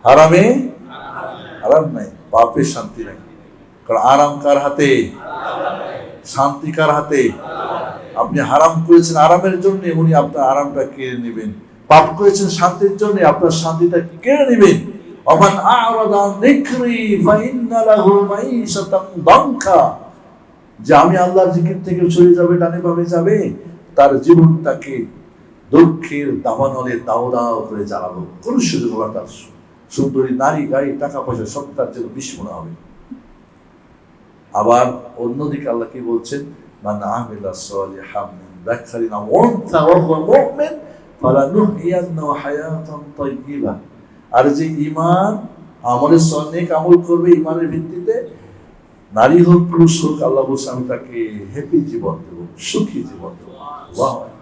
হারামে আরাম নাই, পাপে শান্তি নাই। কারণ আরাম কার হাতে? শান্তি কার হাতে? আপনি হারাম করেছেন আরামের জন্য, উনি আপনার আরামটা কেড়ে নেবেন। পাপ করেছেন শান্তির জন্য, আপনার শান্তিটা কেড়ে নেবেন। ওমান আ'রাদা আন যিকরি ফাইন্না লাহু মাঈশাতান দানকা, যে আমি আল্লাহর জিকির থেকে সরে যাবে, ডানে বামে যাবে, তার জীবনটাকে দুঃখের দাবানলে দাও দাও করে জ্বালাবো। কোন সুযোগ হবে তার? সুন্দরী নারী, গাড়ি, টাকা পয়সা সব তার জন্য বিষ মনে হবে। আবার অন্যদিকে আল্লাহ কি বলছেন? মান আমিলা সালিহাম মিন যাকারিন আও উনসা ওয়া হুয়া মুমিন ফালানুহইয়ান্নাহু হায়াতান তাইয়্যিবা। আর যে ঈমান আমলে সনেক আমল করবে ঈমানের ভিত্তিতে, নারী হোক পুরুষ হোক, আল্লাহ বলছেন আমি তাকে হ্যাপি জীবন দেব, সুখী জীবন দেব। আল্লাহু আকবার।